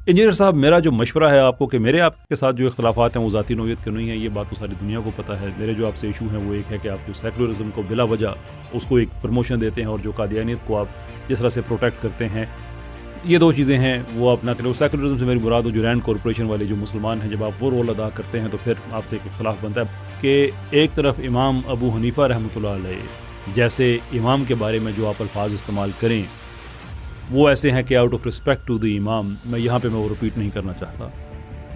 Engineer साहब, मेरा जो मशवरा है आपको कि मेरे आपके साथ जो इख्तलाफात हैं वो ज़ाती नौइयत के नहीं है, ये बात तो सारी दुनिया को पता है। मेरे जो आपसे इशू हैं वो एक है कि आप जो सेकुलरिज्म को बिला वजह उसको एक प्रमोशन देते हैं और जो कादियानियत को आप जिस तरह से प्रोटेक्ट करते हैं, ये दो चीज़ें हैं वो आप ना करें। सेकुलरिज्म से मेरी मुराद हो जो रैंड कॉरपोरेशन वाले जो मुसलमान हैं, जब आप वो रोल अदा करते हैं तो फिर आपसे एक इख्तलाफ बनता है कि एक तरफ इमाम अबू हनीफ़ा रहमतुल्लाह अलैह जैसे इमाम के बारे में जो आप अल्फाज इस्तेमाल करें वो ऐसे हैं कि out of respect to the imam, मैं यहाँ पे मैं वो रिपीट नहीं करना चाहता।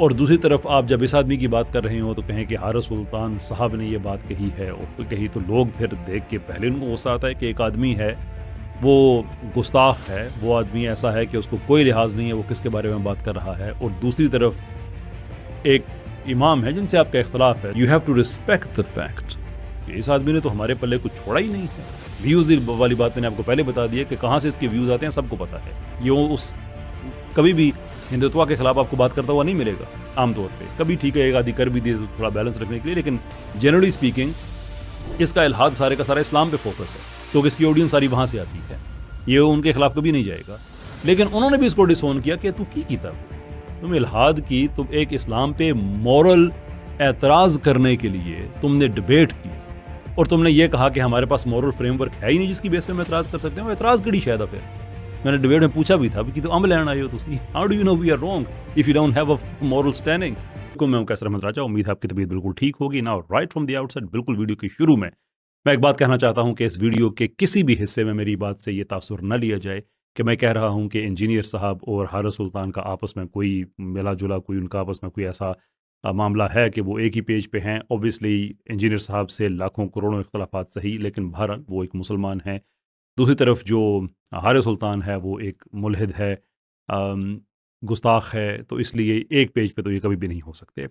और दूसरी तरफ आप जब इस आदमी की बात कर रहे हो तो कहें कि हारिस सुल्तान साहब ने ये बात कही है और कही, तो लोग फिर देख के पहले उनको गुस्सा आता है कि एक आदमी है वो गुस्ताख है, वो आदमी ऐसा है कि उसको कोई लिहाज नहीं है वो किसके बारे में बात कर रहा है। और दूसरी तरफ एक इमाम है जिनसे आपका इख्तलाफ है। You have to respect the fact कि इस आदमी ने तो हमारे पल्ले कुछ छोड़ा ही नहीं है। व्यूज़ वाली बात मैंने आपको पहले बता दी है कि कहाँ से इसके व्यूज़ आते हैं, सबको पता है। ये उस कभी भी हिंदुत्व के खिलाफ आपको बात करता हुआ नहीं मिलेगा आमतौर पे। कभी ठीक है एक आदि कर भी दिए थोड़ा बैलेंस रखने के लिए, लेकिन जनरली स्पीकिंग इसका इल्हाद सारे का सारा इस्लाम पे फोकस है, क्योंकि इसकी ऑडियंस सारी वहाँ से आती है। ये उनके खिलाफ कभी नहीं जाएगा। लेकिन उन्होंने भी इसको डिसोन किया कि तू की किताब, तुम इल्हाद की, तुम एक इस्लाम पे मॉरल एतराज़ करने के लिए तुमने डिबेट की और तुमने ये कहा कि हमारे पास मॉरल फ्रेमवर्क है ही नहीं जिसकी बेस पे हम एतराज़ कर सकते हैं। एतराज़ कड़ी शायद फिर मैंने डिबेट में पूछा भी था कि तो अम लैंड आए हो तुम, how do you know we are wrong if you don't have a moral standing. को मैं कैसर अहमद राजा, उम्मीद है आपकी तबीयत बिल्कुल ठीक होगी ना। राइट फ्रॉम द आउटसेट, बिल्कुल वीडियो के शुरू में मैं एक बात कहना चाहता हूं कि इस वीडियो के किसी भी हिस्से में मेरी बात से ये तासुर न लिया जाए कि मैं कह रहा हूं कि इंजीनियर साहब और हारिस सुल्तान का आपस में कोई मिला जुला, कोई उनका आपस में कोई ऐसा मामला है कि वो एक ही पेज पे हैं। ऑब्वियसली इंजीनियर साहब से लाखों करोड़ों इख्तलाफात सही, लेकिन बहरहाल वो एक मुसलमान हैं। दूसरी तरफ जो हारिस सुल्तान है वो एक मुल्हिद है, गुस्ताख है, तो इसलिए एक पेज पे तो ये कभी भी नहीं हो सकते।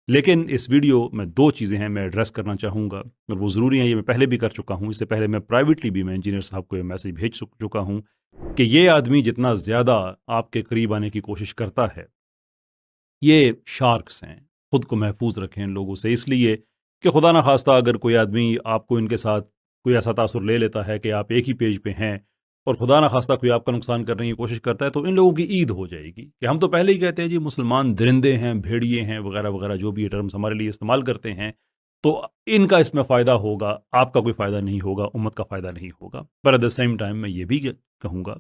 लेकिन इस वीडियो में दो चीज़ें हैं मैं एड्रेस करना चाहूँगा और वो ज़रूरी हैं। ये मैं पहले भी कर चुका हूँ, इससे पहले मैं प्राइवेटली भी मैं इंजीनियर साहब को ये मैसेज भेज चुका हूँ कि ये आदमी जितना ज़्यादा आपके करीब आने की कोशिश करता है, ये शार्क्स हैं, ख़ुद को महफूज रखें इन लोगों से। इसलिए कि खुदा ना खास्ता अगर कोई आदमी आपको इनके साथ कोई ऐसा तासुर ले लेता है कि आप एक ही पेज पे हैं और खुदा ना खास्ता कोई आपका नुकसान करने की कोशिश करता है, तो इन लोगों की ईद हो जाएगी कि हम तो पहले ही कहते हैं जी मुसलमान दरिंदे हैं, भेड़िए हैं, वगैरह वगैरह जो भी ये टर्म्स हमारे लिए इस्तेमाल करते हैं, तो इनका इसमें फ़ायदा होगा, आपका कोई फ़ायदा नहीं होगा, उम्मत का फ़ायदा नहीं होगा। पर एट द सेम टाइम मैं ये भी कहूँगा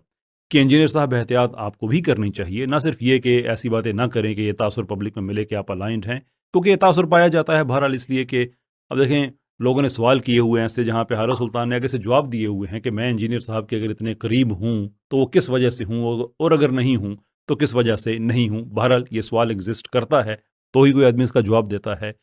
कि इंजीनियर साहब एहतियात आपको भी करनी चाहिए। ना सिर्फ ये कि ऐसी बातें ना करें कि ये तासुर पब्लिक में मिले कि आप अलाइंड हैं, क्योंकि ये तासुर पाया जाता है बहरहाल इसलिए कि अब देखें लोगों ने सवाल किए हुए हैं ऐसे, जहाँ पे हारिस सुल्तान ने आगे से जवाब दिए हुए हैं कि मैं इंजीनियर साहब के अगर इतने करीब हूँ तो वो किस वजह से हूँ, और अगर नहीं हूँ तो किस वजह से नहीं हूँ। बहरहाल ये सवाल एग्जिस्ट करता है तो ही कोई आदमी इसका जवाब देता है।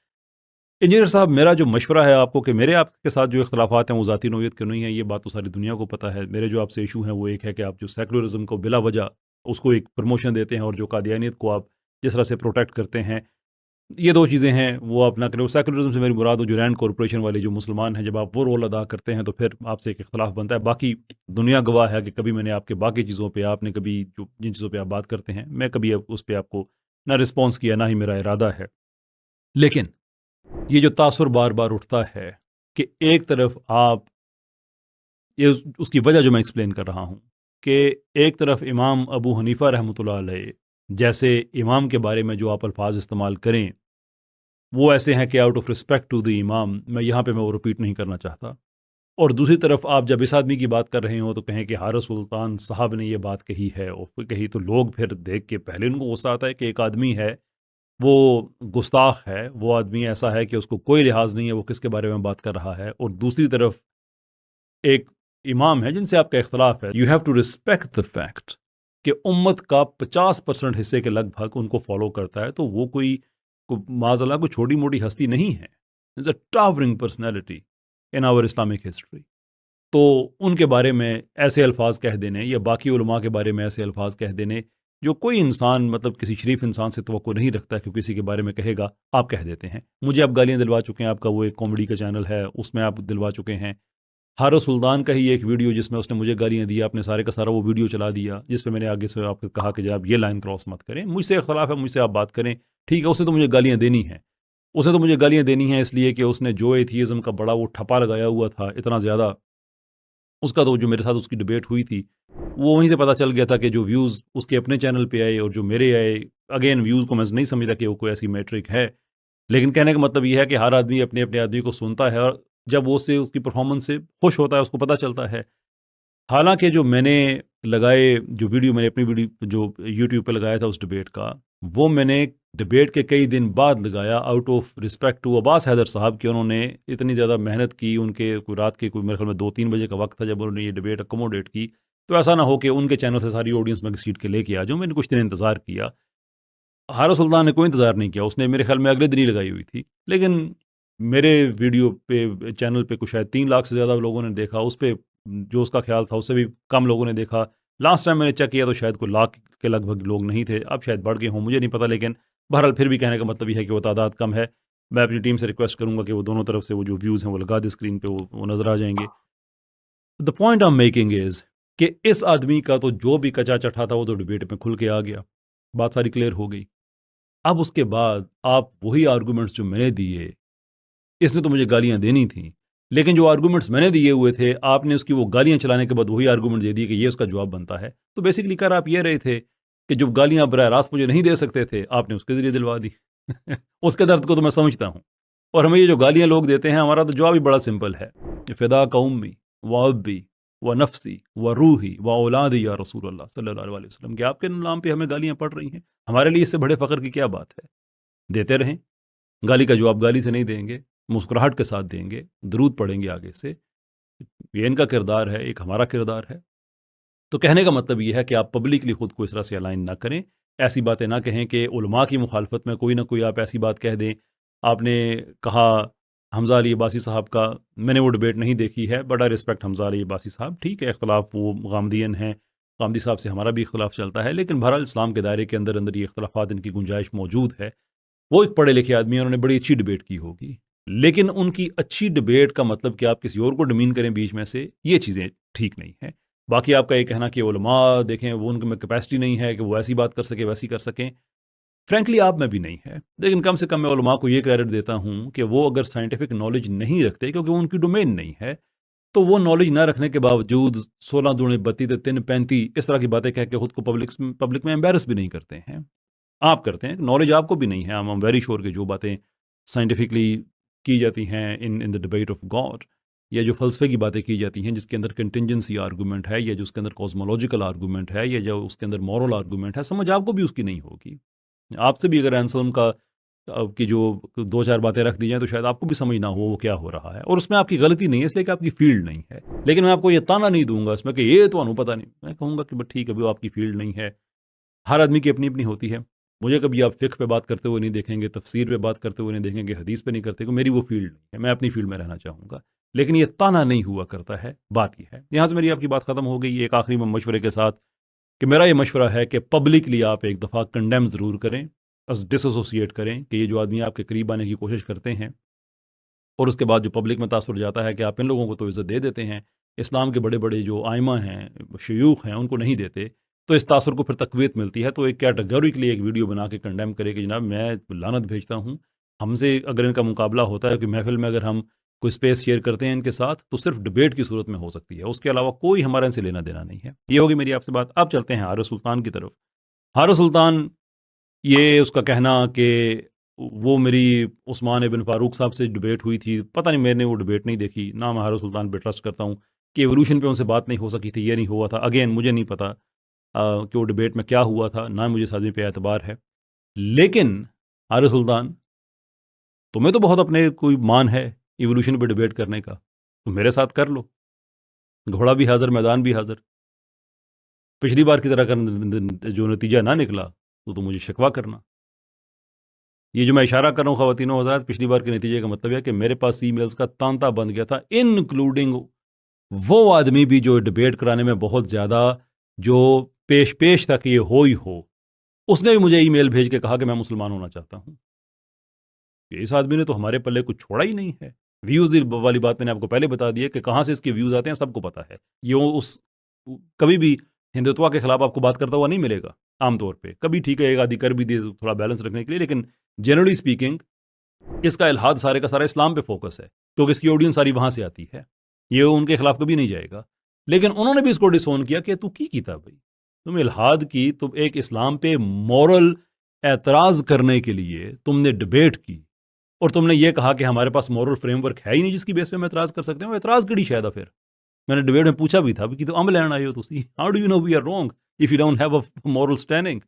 इंजीनियर साहब, मेरा जो मशवरा है आपको कि मेरे आपके साथ जो इख्तलाफात हैं वो ज़ाती नौइयत के नहीं है, ये बात तो सारी दुनिया को पता है। मेरे जो आपसे इशू हैं वो एक है कि आप जो सेकुलरिज्म को बिला वजह उसको एक प्रमोशन देते हैं और जो कादियानियत को आप जिस तरह से प्रोटेक्ट करते हैं, ये दो चीज़ें हैं वो आप ना करें। सेकुलरिज्म से मेरी मुराद हो जो रैंड कॉरपोरेशन वाले जो मुसलमान हैं, जब आप वो रोल अदा करते हैं तो फिर आपसे एक इख्तलाफ बनता है। बाकी दुनिया गवाह है कि कभी मैंने आपके बाकी चीज़ों पे, आपने कभी जो जिन चीज़ों पे आप बात करते हैं, मैं कभी उस पर आपको ना रिस्पॉन्स किया, ना ही मेरा इरादा है। लेकिन ये जो तासुर बार बार उठता है कि एक तरफ आप, ये उसकी वजह जो मैं एक्सप्लेन कर रहा हूँ कि एक तरफ इमाम अबू हनीफ़ा रहमतुल्लाह अलैह जैसे इमाम के बारे में जो आप अल्फाज इस्तेमाल करें वो ऐसे हैं कि out of respect to the imam, मैं यहाँ पे मैं वो रिपीट नहीं करना चाहता। और दूसरी तरफ आप जब इस आदमी की बात कर रहे हो तो कहें कि हारिस सुल्तान साहब ने ये बात कही है और फिर कही, तो लोग फिर देख के पहले उनको गुस्सा आता है कि एक आदमी है वो गुस्ताख है, वो आदमी ऐसा है कि उसको कोई लिहाज नहीं है वो किसके बारे में बात कर रहा है। और दूसरी तरफ एक इमाम है जिनसे आपका इख्तलाफ है। You have to respect the fact कि उम्मत का 50% हिस्से के लगभग उनको फॉलो करता है, तो वो कोई माज़अल्लाह कोई छोटी मोटी हस्ती नहीं है। Is a towering personality in our Islamic history. तो उनके बारे में ऐसे अल्फाज कह देने या बाकी उलमा के बारे में ऐसे अल्फाज कह देने जो कोई इंसान, मतलब किसी शरीफ इंसान से तवक्को नहीं रखता है कि किसी के बारे में कहेगा, आप कह देते हैं। मुझे आप गालियाँ दिलवा चुके हैं, आपका वो एक कॉमेडी का चैनल है उसमें आप दिलवा चुके हैं। हारिस सुल्तान का ही एक वीडियो जिसमें उसने मुझे गालियाँ दी, आपने सारे का सारा वो वीडियो चला दिया जिस पे मैंने आगे से आपको कहा कि जनाब ये लाइन क्रॉस मत करें, मुझसे इख्तलाफ है, मुझसे आप बात करें, ठीक है। उसे तो मुझे गालियाँ देनी है, उसे तो मुझे गालियाँ देनी है इसलिए कि उसने जो एथीज़म का बड़ा वो ठप्पा लगाया हुआ था इतना ज़्यादा, उसका तो जो मेरे साथ उसकी डिबेट हुई थी वो वहीं से पता चल गया था कि जो व्यूज़ उसके अपने चैनल पे आए और जो मेरे आए, अगेन व्यूज़ को मैं नहीं समझता कि वो कोई ऐसी मैट्रिक है। लेकिन कहने का मतलब ये है कि हर आदमी अपने अपने आदमी को सुनता है और जब वो उससे उसकी परफॉर्मेंस से खुश होता है उसको पता चलता है। हालाँकि जो मैंने लगाए जो वीडियो मैंने अपनी वीडियो जो यूट्यूब पे लगाया था उस डिबेट का, वो मैंने डिबेट के कई दिन बाद लगाया out of respect to Abbas Haider साहब कि उन्होंने इतनी ज़्यादा मेहनत की, उनके कोई रात के कोई मेरे ख्याल में 2-3 बजे का वक़्त था जब उन्होंने ये डिबेट अकोमोडेट की। तो ऐसा ना हो कि उनके चैनल से सारी ऑडियंस मैं घसीट के लेके आ जाऊँ, मैंने कुछ दिन इंतज़ार किया। हारो सुल्तान ने कोई इंतज़ार नहीं किया, उसने मेरे ख्याल में अगले दिन ही लगाई हुई थी। लेकिन मेरे वीडियो पे चैनल पे कुछ शायद 3 लाख से ज़्यादा लोगों ने देखा, उस पे जो उसका ख़्याल था उससे भी कम लोगों ने देखा। लास्ट टाइम मैंने चेक किया तो शायद कोई लाख के लगभग लोग नहीं थे, अब शायद बढ़ गए हों, मुझे नहीं पता। लेकिन बहरहाल फिर भी कहने का मतलब ये है कि वो तादाद कम है। मैं अपनी टीम से रिक्वेस्ट करूँगा कि वो दोनों तरफ से वो जो व्यूज़ हैं वो लगा दें स्क्रीन पे, वो नज़र आ जाएँगे। The point I am making is कि इस आदमी का तो जो भी कचा चटा था वो तो डिबेट में खुल के आ गया, बात सारी क्लियर हो गई। अब उसके बाद आप वही आर्गुमेंट्स जो मैंने दिए, इसने तो मुझे गालियाँ देनी थीं, लेकिन जो आर्गुमेंट्स मैंने दिए हुए थे, आपने उसकी वो गालियाँ चलाने के बाद वही आर्गुमेंट दे दिए कि ये उसका जवाब बनता है। तो बेसिकली कर आप ये रहे थे कि जो गालियाँ बराह रास्त मुझे नहीं दे सकते थे, आपने उसके ज़रिए दिलवा दी। उसके दर्द को तो मैं समझता हूँ। और हमें ये जो गालियाँ लोग देते हैं, हमारा तो जवाब ही बड़ा सिंपल है, फ़िदा का उम्मी व अब्बी व नफ़्सी व रूही व औलादी या रसूल अल्लाह सल्लल्लाहु अलैहि वसल्लम, कि आपके नाम पे हमें गालियाँ पड़ रही हैं। हमारे लिए इससे बड़े फ़ख्र की क्या बात है? देते रहें। गाली का जवाब गाली से नहीं देंगे, मुस्कुराहट के साथ देंगे, दरूद पढ़ेंगे आगे से। ये इनका किरदार है, एक हमारा किरदार है। तो कहने का मतलब ये है कि आप पब्लिकली खुद को इस तरह से अलाइन ना करें, ऐसी बातें ना कहें कि उलमा की मुखालफत में कोई ना कोई आप ऐसी बात कह दें। आपने कहा हमज़ा अली अब्बासी साहब का, मैंने वो डिबेट नहीं देखी है, but I respect Hamza Ali Abbasi साहब, ठीक है, इख्तलाफ वो गामदीन हैं, गामदी साहब से हमारा भी इख्तलाफ चलता है, लेकिन बहरहाल इस्लाम के दायरे के अंदर अंदर ये इख्तलाफात इनकी गुंजाइश मौजूद है। वो एक पढ़े लिखे आदमी हैं, उन्होंने बड़ी अच्छी डिबेट की होगी। लेकिन उनकी अच्छी डिबेट का मतलब कि आप किसी और को डमीन करें बीच में से, ये चीज़ें ठीक नहीं हैं। बाकी आपका ये कहना कि उलमा देखें वो उनके में कैपेसिटी नहीं है कि वो ऐसी बात कर सके वैसी कर सकें, फ्रैंकली आप में भी नहीं है। लेकिन कम से कम मैं उलमा को ये क्रेडिट देता हूँ कि वो अगर साइंटिफिक नॉलेज नहीं रखते, क्योंकि वो उनकी डोमेन नहीं है, तो वो नॉलेज ना रखने के बावजूद 16 दूनी 32 3 35 इस तरह की बातें कह के खुद को पब्लिक में एम्बेरस भी नहीं करते हैं। आप करते हैं, नॉलेज आपको भी नहीं है। आई एम वेरी श्योर कि जो बातें साइंटिफिकली की जाती हैं in in the debate of God, या जो फ़लसफ़े की बातें की जाती हैं जिसके अंदर कंटिंजेंसी आर्गूमेंट है, या जो उसके अंदर कॉस्मोलॉजिकल आर्गूमेंट है, या जो उसके अंदर मॉरल आर्गूमेंट है, समझ आपको भी उसकी नहीं होगी। आपसे भी अगर एंसलम का की जो 2-4 बातें रख दी जाएँ तो शायद आपको भी समझ ना हो वो क्या हो रहा है, और उसमें आपकी गलती नहीं है, इसलिए कि आपकी फ़ील्ड नहीं है। लेकिन मैं आपको ये ताना नहीं दूँगा इसमें कि ये तो अनु पता नहीं, मैं कहूँगा कि बस ठीक है, वो आपकी फ़ील्ड नहीं है। हर आदमी की अपनी-अपनी होती है। मुझे कभी आप फ़िक़्ह पे बात करते हुए नहीं देखेंगे, तफ़सीर पे बात करते हुए नहीं देखेंगे, हदीस पे नहीं करते, क्योंकि मेरी वो फ़ील्ड नहीं है, मैं अपनी फ़ील्ड में रहना चाहूँगा। लेकिन ये ताना नहीं हुआ करता है, बात ये है। यहाँ से मेरी आपकी बात ख़त्म हो गई एक आखिरी मशवरे के साथ, कि मेरा ये मशवरा है कि पब्लिकली आप एक दफ़ा कंडेम ज़रूर करें, डिसएसोसिएट करें कि ये जो आदमी आपके करीब आने की कोशिश करते हैं, और उसके बाद जो पब्लिक में तासुर जाता है कि आप इन लोगों को तो इज़्ज़त दे देते हैं, इस्लाम के बड़े-बड़े जो आइमा हैं, शयूख हैं, उनको नहीं देते, तो इस तासुर को फिर तक़वियत मिलती है। तो एक कैटेगोरिकली एक वीडियो बना के कंडेम करे कि जनाब मैं लानत भेजता हूँ, हमसे अगर इनका मुकाबला होता है कि महफ़िल में अगर हम कोई स्पेस शेयर करते हैं इनके साथ, तो सिर्फ़ डिबेट की सूरत में हो सकती है, उसके अलावा कोई हमारा इनसे लेना-देना नहीं है। ये होगी मेरी आपसे बात। अब चलते हैं हारिस सुल्तान की तरफ। हारिस सुल्तान, ये उसका कहना कि वो मेरी उस्मान इब्न फ़ारूक साहब से डिबेट हुई थी, पता नहीं, मैंने वो डिबेट नहीं देखी, ना मैं हारिस सुल्तान पे ट्रस्ट करता हूँ कि एवोल्यूशन पे उनसे बात नहीं हो सकी थी, ये नहीं हुआ था। अगेन मुझे नहीं पता कि वो डिबेट में क्या हुआ था, ना मुझे इस आदमी पे एतबार है। लेकिन हारिस सुल्तान, तुम्हें तो बहुत अपने कोई मान है एवोल्यूशन पे डिबेट करने का, तो मेरे साथ कर लो, घोड़ा भी हाज़िर, मैदान भी हाज़िर। पिछली बार की तरह का जो नतीजा ना निकला, तो मुझे शिकवा करना। ये जो मैं इशारा कर रहा हूँ ख़वातीनो हज़रात, पिछली बार के नतीजे का मतलब है कि मेरे पास ईमेल्स का तांता बन गया था, इनक्लूडिंग वो आदमी भी जो डिबेट कराने में बहुत ज़्यादा जो पेश था कि ये हो ही हो, उसने भी मुझे ईमेल भेज के कहा कि मैं मुसलमान होना चाहता हूँ। इस आदमी ने तो हमारे पल्ले कुछ छोड़ा ही नहीं है। व्यूज़ वाली बात मैंने आपको पहले बता दी है कि कहाँ से इसके व्यूज़ आते हैं, सबको पता है। ये उस कभी भी हिंदुत्व के खिलाफ आपको बात करता हुआ नहीं मिलेगा आमतौर पे। कभी ठीक है, एक आधी कर भी दी थोड़ा बैलेंस रखने के लिए, लेकिन जनरली स्पीकिंग इसका इल्हाद सारे का सारा इस्लाम पे फोकस है, क्योंकि इसकी ऑडियंस सारी वहाँ से आती है। ये उनके खिलाफ कभी नहीं जाएगा। लेकिन उन्होंने भी इसको डिसोन किया कि तू की था भाई, तुम इल्हाद की, तुम एक इस्लाम पे मॉरल एतराज़ करने के लिए तुमने डिबेट की और तुमने ये कहा कि हमारे पास मॉरल फ्रेमवर्क है ही नहीं जिसकी बेस पे हम एतराज़ कर सकते हैं। एतराज़ कड़ी शायद फिर मैंने डिबेट में पूछा भी था कि तो अम लैन आए हो तुसी, how do you know we are wrong if you don't have a moral standing.